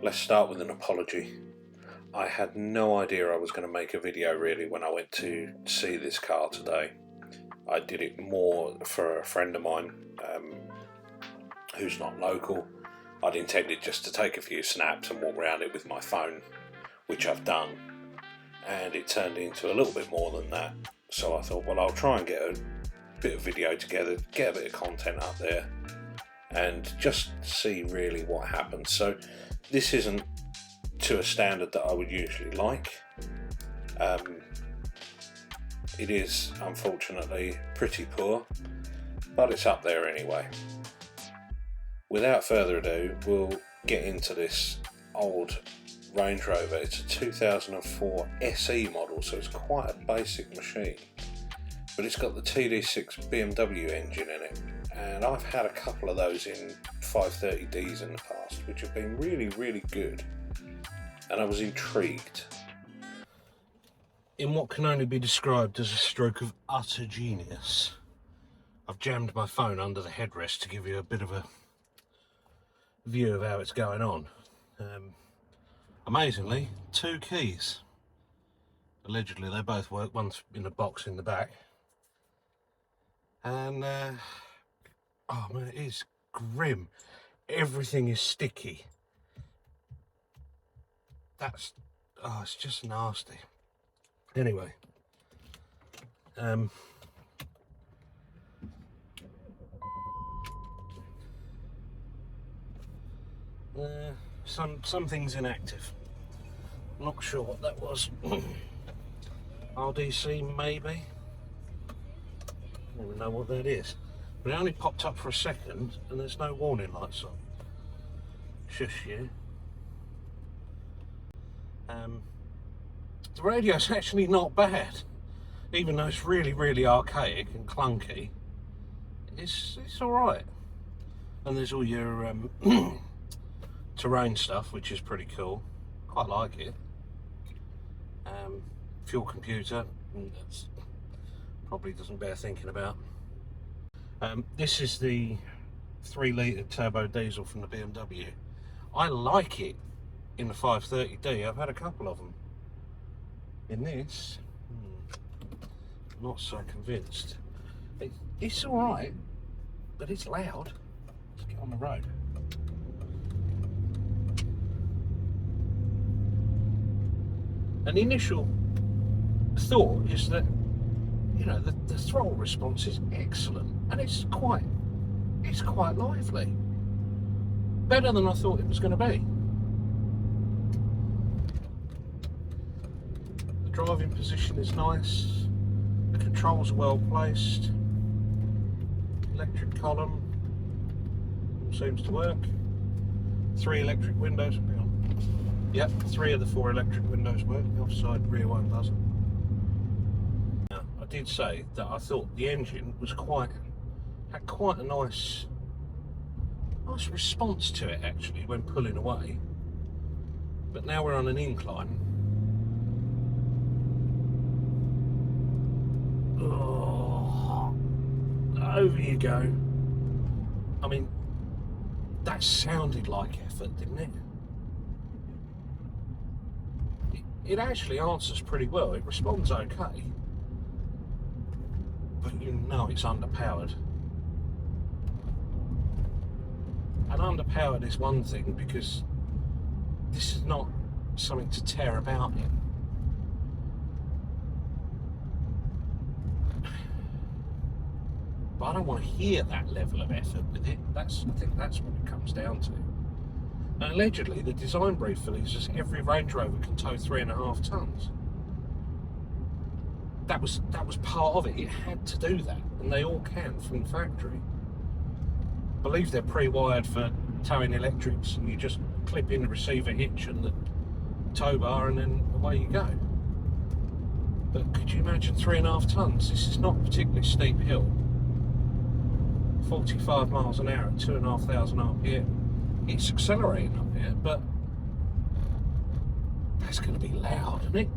Let's start with an apology. I had no idea I was going to make a video really when I went to see this car today. I did it more for a friend of mine who's not local. I'd intended just to take a few snaps and walk around it with my phone, which I've done, and it turned into a little bit more than that. So I thought, well, I'll try and get a bit of video together, get a bit of content up there, and just see really what happens. So this isn't to a standard that I would usually like. It is unfortunately pretty poor, but it's up there anyway. Without further ado, we'll get into this old Range Rover. It's a 2004 SE model, so it's quite a basic machine, but it's got the TD6 BMW engine in it, and I've had a couple of those in 530Ds in the past, which have been really good, and I was intrigued. In what can only be described as a stroke of utter genius, I've jammed my phone under the headrest to give you a bit of a view of how it's going on. Amazingly, 2 keys. Allegedly they both work, one's in a box in the back. And oh man, it is grim. Everything is sticky. It's just nasty. Anyway, something's inactive. Not sure what that was. RDC maybe. I don't even know what that is. But it only popped up for a second, and there's no warning lights on. Shush you. The radio's actually not bad, even though it's really archaic and clunky. It's all right. And there's all your terrain stuff, which is pretty cool. Quite like it. Fuel computer, that's probably doesn't bear thinking about. This is the 3-litre turbo diesel from the BMW. I like it in the 530D. I've had a couple of them. In this, not so convinced. It's all right, but it's loud. Let's get on the road. An initial thought is that, you know, the throttle response is excellent, and it's quite lively. Better than I thought it was going to be. The driving position is nice. The controls are well placed. Electric column seems to work. 3 electric windows. Hang on. Yep, 3 of the 4 electric windows work. The offside rear one doesn't. Now, I did say that I thought the engine was had quite a nice response to it actually when pulling away. But now we're on an incline. Oh, over you go. I mean, that sounded like effort, didn't it? It actually answers pretty well. It responds okay, but you know it's underpowered. And underpowered is one thing, because this is not something to tear about in. But I don't want to hear that level of effort with it. I think that's what it comes down to. And allegedly, the design brief for these is every Range Rover can tow 3.5 tons. That was part of it. It had to do that, and they all can from the factory. I believe they're pre-wired for towing electrics, and you just clip in the receiver hitch and the tow bar, and then away you go. But could you imagine 3.5 tons? This is not a particularly steep hill. 45 miles an hour at 2,500 RPM. It's accelerating up here, but that's going to be loud, isn't it?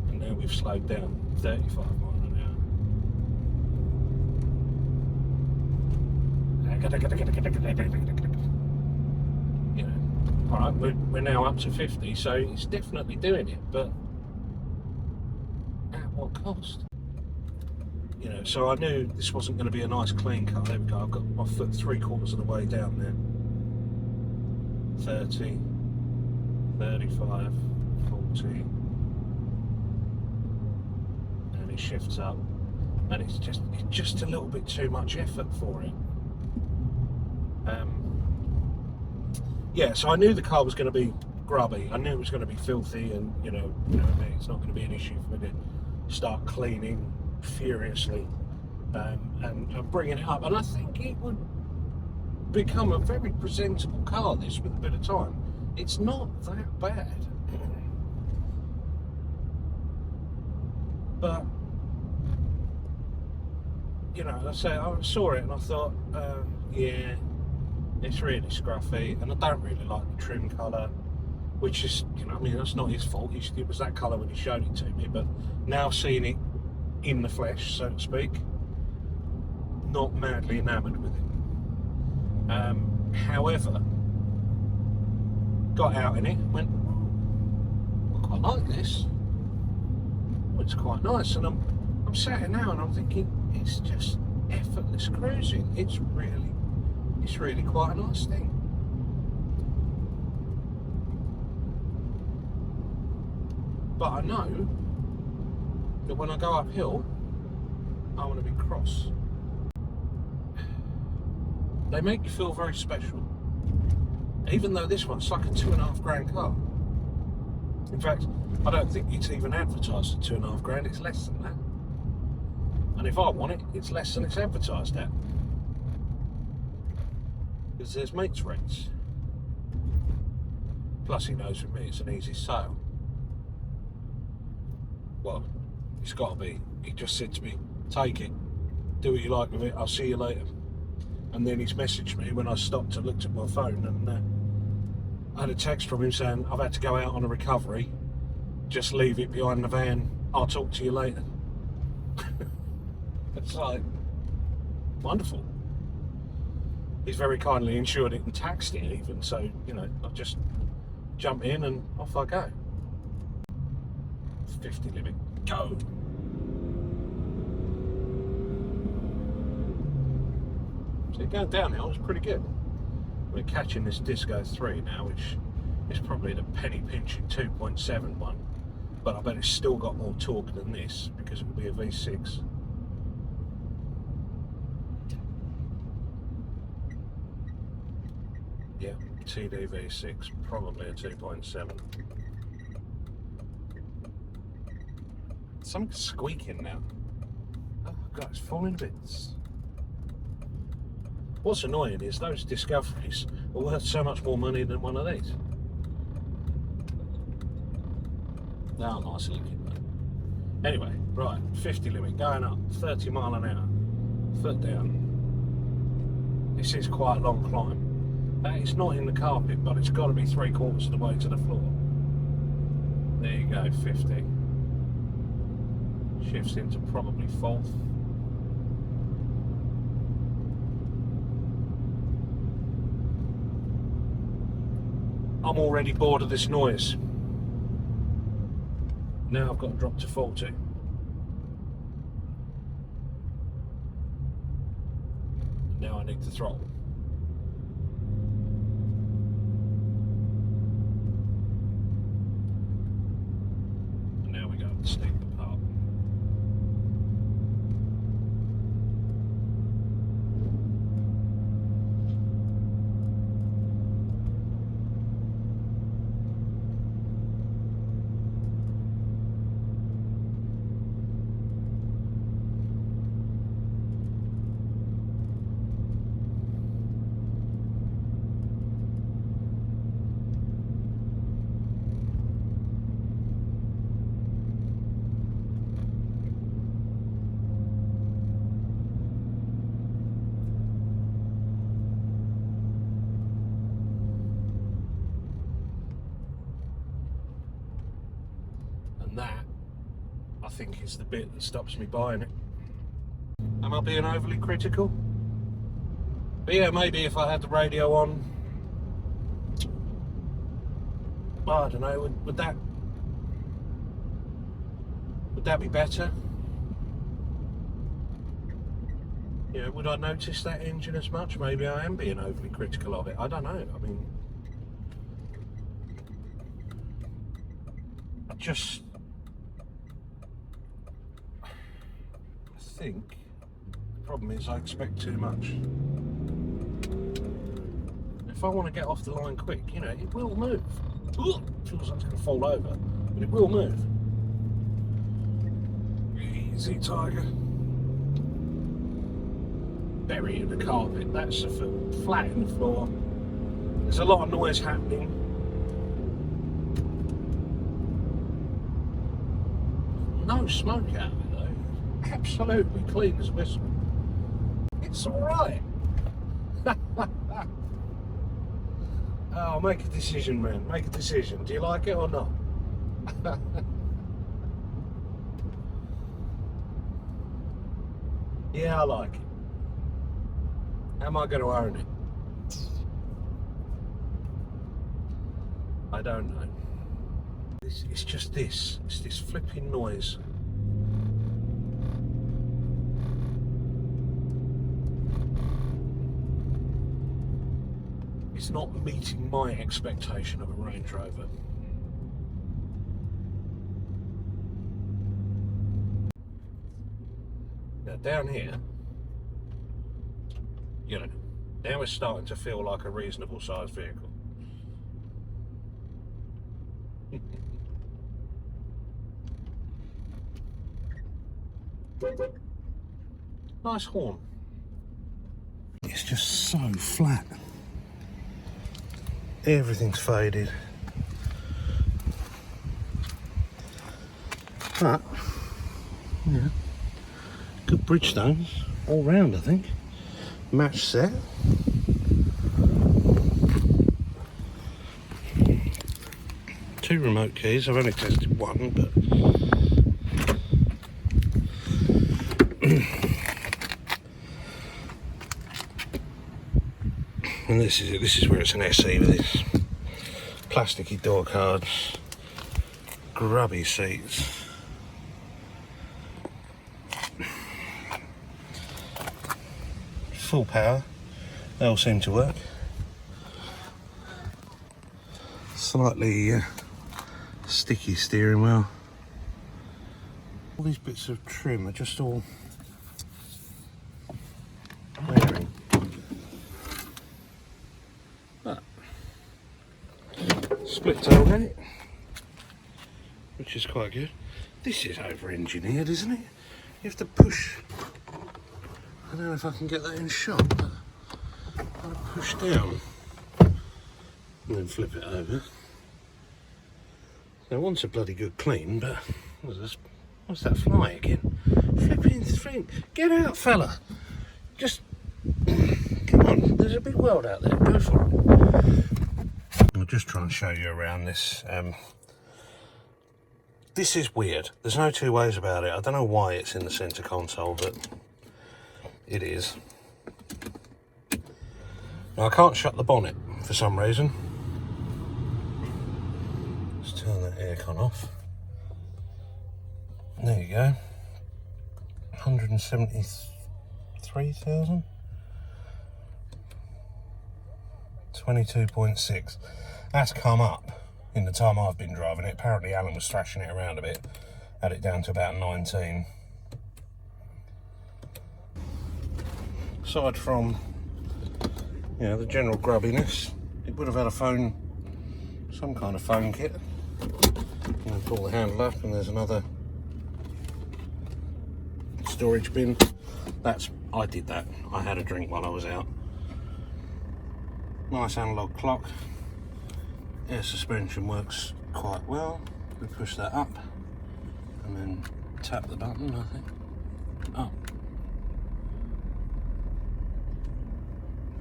And now we've slowed down 35 miles an hour. You know, all right, we're now up to 50, so it's definitely doing it, but at what cost? You know, so I knew this wasn't going to be a nice clean car. There we go. I've got my foot 3/4 of the way down there. 30, 35, 40, and it shifts up, and it's just a little bit too much effort for it. Yeah, so I knew the car was going to be grubby. I knew it was going to be filthy, and you know what I mean. It's not going to be an issue for me to start cleaning furiously and bringing it up. And I think it would become a very presentable car, this, with a bit of time. It's not that bad, but you know, I saw it and I thought, yeah, it's really scruffy, and I don't really like the trim colour, which is, you know, I mean, that's not his fault. It was that colour when he showed it to me, but now seeing it in the flesh, so to speak, not madly enamoured with it. However, got out in it, went, I quite like this. It's quite nice, and I'm sat here now and I'm thinking, it's just effortless cruising. It's really quite a nice thing. But I know that when I go uphill, I want to be cross. They make you feel very special. Even though this one's like a £2.5 car. In fact, I don't think it's even advertised at £2.5. It's less than that. And if I want it, it's less than it's advertised at. Because there's mates rates. Plus, he knows with me it's an easy sale. Well, it's got to be. He just said to me, take it, do what you like with it, I'll see you later. And then he's messaged me when I stopped and looked at my phone, and I had a text from him saying, I've had to go out on a recovery, just leave it behind the van, I'll talk to you later. It's like, wonderful. He's very kindly insured it and taxed it even, so, you know, I just jump in and off I go. 50 limit, go! So going downhill is pretty good. We're catching this Disco 3 now, which is probably the penny pinching 2.7 one, but I bet it's still got more torque than this because it will be a V6. Yeah, TD V6, probably a 2.7. Something's squeaking now. Oh god, it's falling to bits. What's annoying is those Discoveries are worth so much more money than one of these. They are nice looking though. Anyway, right, 50 limit, going up, 30 mile an hour, foot down. This is quite a long climb. It's not in the carpet, but it's got to be 3/4 of the way to the floor. There you go, 50. Shifts into probably 4th. I'm already bored of this noise. Now I've got to drop to 40. Now I need to throttle. And now we go to steep the park. And that, I think, is the bit that stops me buying it. Am I being overly critical? But yeah, maybe if I had the radio on, I don't know, would that be better? You know, would I notice that engine as much? Maybe I am being overly critical of it. I don't know. I mean, I think the problem is I expect too much. If I want to get off the line quick, you know, it will move. Ugh, feels like it's going to fall over, but it will move. Easy, tiger. Bury in the carpet. That's a flat in the floor. There's a lot of noise happening. No smoke out of it though. Absolutely clean as a whistle. It's alright. Oh, make a decision, man. Make a decision. Do you like it or not? Yeah, I like it. Am I going to own it? I don't know. It's just this. It's this flipping noise. It's not meeting my expectation of a Range Rover. Now down here, you know, now it's starting to feel like a reasonable sized vehicle. Nice horn. It's just so flat. Everything's faded. But, yeah, good Bridgestones all round, I think. Match set. Two remote keys. I've only tested one, but and this is it. This is where it's an SE with this plasticky door cards, grubby seats. Full power. They all seem to work. Slightly sticky steering wheel. All these bits of trim are just all wearing. But split tailgate, which is quite good. This is over-engineered, isn't it? You have to push. I don't know if I can get that in shot, but I'll push down and then flip it over. Now, wants a bloody good clean, but what's that fly again? Flipping thing. Get out, fella. Just come on. There's a big world out there. Go for it. I'll just try and show you around this. This is weird. There's no two ways about it. I don't know why it's in the centre console, but it is. Now, I can't shut the bonnet for some reason. Let's turn that aircon off. There you go. 173,000. 22.6. That's come up in the time I've been driving it. Apparently Alan was thrashing it around a bit. Had it down to about 19. Aside from, you know, the general grubbiness, it would have had a phone, some kind of phone kit. And then pull the handle up and there's another storage bin. I did that. I had a drink while I was out. Nice analog clock. Air suspension works quite well. We push that up and then tap the button, I think. Up.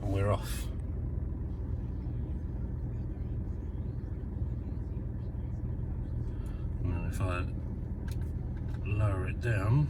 And we're off. And then if I lower it down,